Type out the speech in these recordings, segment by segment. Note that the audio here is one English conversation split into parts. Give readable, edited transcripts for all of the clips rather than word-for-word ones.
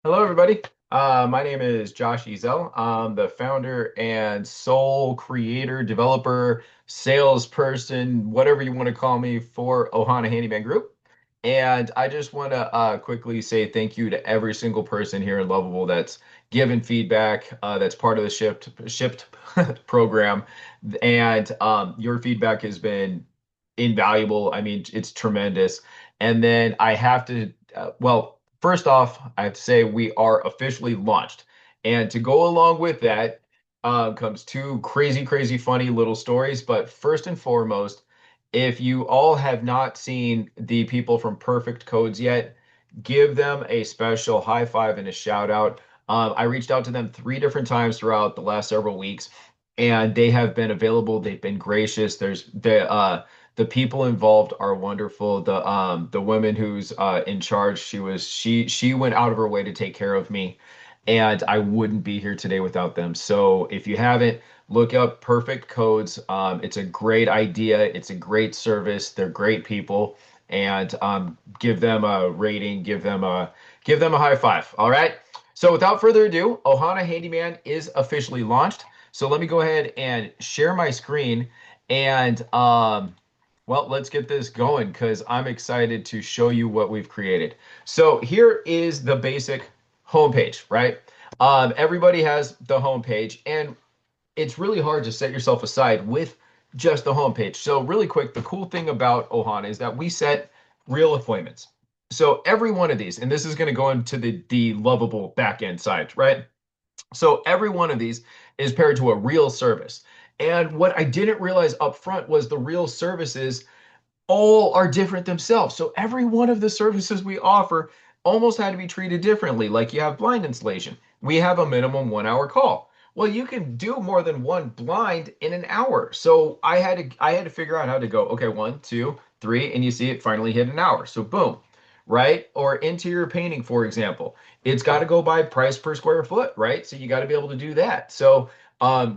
Hello, everybody. My name is Josh Ezell. I'm the founder and sole creator, developer, salesperson, whatever you want to call me for Ohana Handyman Group. And I just want to quickly say thank you to every single person here in Lovable that's given feedback, that's part of the shipped program. And your feedback has been invaluable. I mean, it's tremendous. And then I have to, first off, I have to say we are officially launched. And to go along with that comes two crazy, crazy funny little stories. But first and foremost, if you all have not seen the people from Perfect Codes yet, give them a special high five and a shout out. I reached out to them three different times throughout the last several weeks, and they have been available. They've been gracious. The people involved are wonderful. The woman who's in charge, she went out of her way to take care of me, and I wouldn't be here today without them. So if you haven't, look up Perfect Codes. It's a great idea. It's a great service. They're great people, and give them a rating. Give them a high five. All right. So without further ado, Ohana Handyman is officially launched. So let me go ahead and share my screen and let's get this going because I'm excited to show you what we've created. So here is the basic homepage, right? Everybody has the homepage, and it's really hard to set yourself aside with just the homepage. So really quick, the cool thing about Ohana is that we set real appointments. So every one of these, and this is going to go into the Lovable backend side, right? So every one of these is paired to a real service. And what I didn't realize up front was the real services all are different themselves. So every one of the services we offer almost had to be treated differently. Like you have blind installation. We have a minimum 1 hour call. Well, you can do more than one blind in an hour. So I had to figure out how to go, okay, 1, 2, 3, and you see it finally hit an hour. So boom, right? Or interior painting, for example. It's got to go by price per square foot, right? So you got to be able to do that. So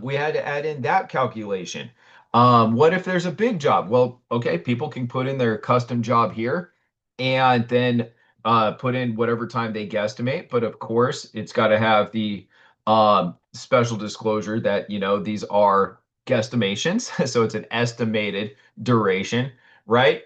we had to add in that calculation. What if there's a big job? Well, okay, people can put in their custom job here and then put in whatever time they guesstimate. But of course, it's got to have the special disclosure that, these are guesstimations. So it's an estimated duration, right?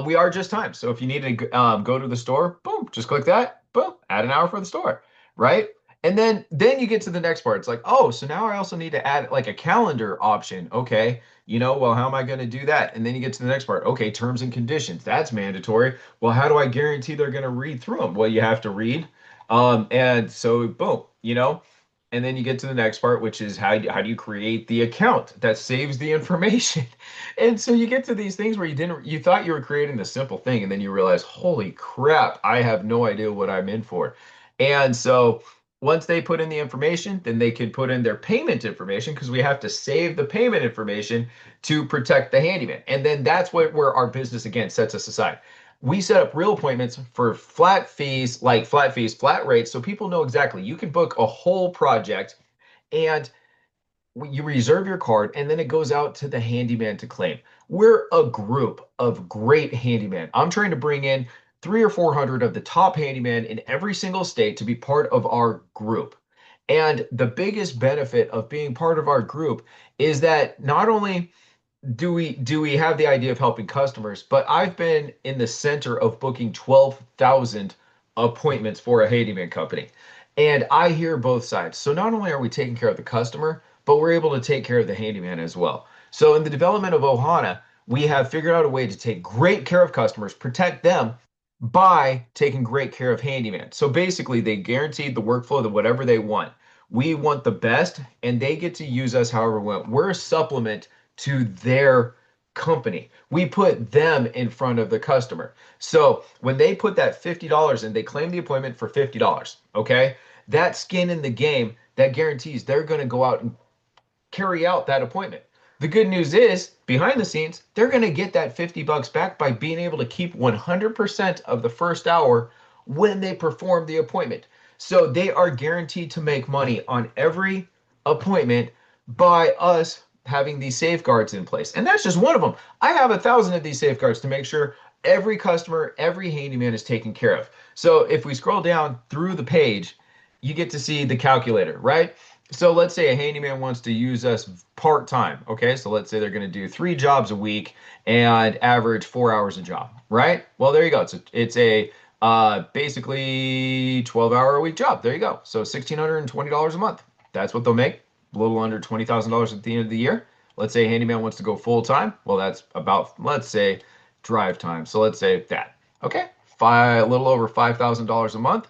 We are just time. So if you need to go to the store, boom, just click that, boom, add an hour for the store, right? And then you get to the next part. It's like, oh, so now I also need to add like a calendar option. Okay, well, how am I going to do that? And then you get to the next part. Okay, terms and conditions. That's mandatory. Well, how do I guarantee they're going to read through them? Well, you have to read. And so boom, and then you get to the next part, which is how do you create the account that saves the information? And so you get to these things where you thought you were creating the simple thing, and then you realize, holy crap, I have no idea what I'm in for. And so once they put in the information, then they can put in their payment information because we have to save the payment information to protect the handyman. And then that's where our business again sets us aside. We set up real appointments for flat fees, flat rates, so people know exactly. You can book a whole project and you reserve your card, and then it goes out to the handyman to claim. We're a group of great handyman. I'm trying to bring in 300 or 400 of the top handyman in every single state to be part of our group. And the biggest benefit of being part of our group is that not only do we have the idea of helping customers, but I've been in the center of booking 12,000 appointments for a handyman company. And I hear both sides. So not only are we taking care of the customer, but we're able to take care of the handyman as well. So in the development of Ohana, we have figured out a way to take great care of customers, protect them by taking great care of handyman. So basically, they guaranteed the workflow that whatever they want. We want the best, and they get to use us however we want. We're a supplement to their company. We put them in front of the customer. So when they put that $50 in, they claim the appointment for $50. Okay. That skin in the game that guarantees they're going to go out and carry out that appointment. The good news is, behind the scenes, they're going to get that $50 back by being able to keep 100% of the first hour when they perform the appointment. So they are guaranteed to make money on every appointment by us having these safeguards in place. And that's just one of them. I have 1,000 of these safeguards to make sure every customer, every handyman is taken care of. So if we scroll down through the page, you get to see the calculator, right? So let's say a handyman wants to use us part-time. Okay, so let's say they're going to do 3 jobs a week and average 4 hours a job, right? Well, there you go. It's a basically 12-hour a week job. There you go. So $1,620 a month. That's what they'll make. A little under $20,000 at the end of the year. Let's say a handyman wants to go full time. Well, that's about, let's say, drive time. So let's say that. Okay, a little over $5,000 a month,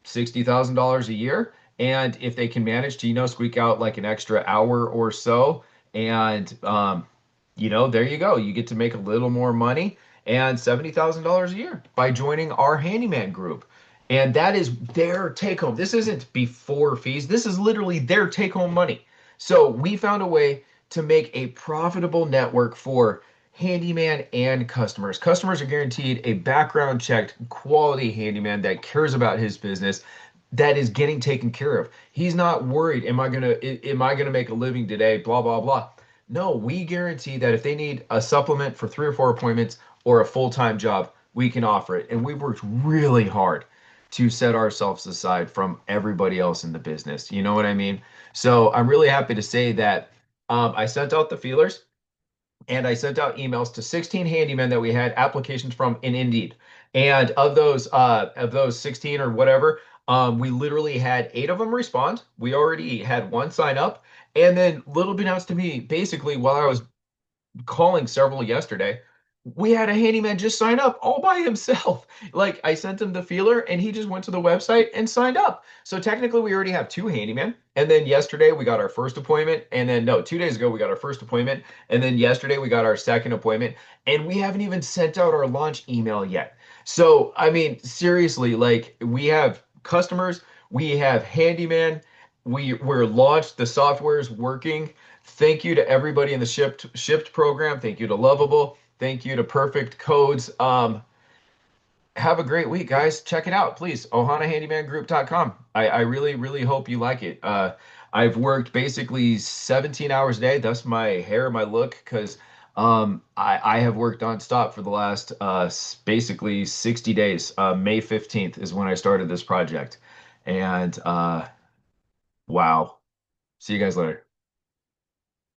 $60,000 a year. And if they can manage to, squeak out like an extra hour or so, and there you go. You get to make a little more money and $70,000 a year by joining our handyman group. And that is their take home. This isn't before fees. This is literally their take home money. So we found a way to make a profitable network for handyman and customers. Customers are guaranteed a background checked quality handyman that cares about his business, that is getting taken care of. He's not worried, am I gonna make a living today? Blah blah blah. No, we guarantee that if they need a supplement for 3 or 4 appointments or a full-time job, we can offer it. And we've worked really hard to set ourselves aside from everybody else in the business. You know what I mean? So I'm really happy to say that I sent out the feelers and I sent out emails to 16 handymen that we had applications from in Indeed. And of those 16 or whatever, we literally had 8 of them respond. We already had one sign up. And then little announced to me, basically, while I was calling several yesterday. We had a handyman just sign up all by himself. Like I sent him the feeler and he just went to the website and signed up. So technically we already have 2 handymen. And then yesterday we got our first appointment. And then no, 2 days ago we got our first appointment. And then yesterday we got our second appointment. And we haven't even sent out our launch email yet. So I mean, seriously, like we have customers, we have handyman, we're launched, the software is working. Thank you to everybody in the shipped program. Thank you to Lovable. Thank you to Perfect Codes. Have a great week, guys. Check it out, please. OhanaHandymanGroup.com. I really, really hope you like it. I've worked basically 17 hours a day. That's my hair, my look, because I have worked nonstop for the last basically 60 days. May 15th is when I started this project. And wow. See you guys later.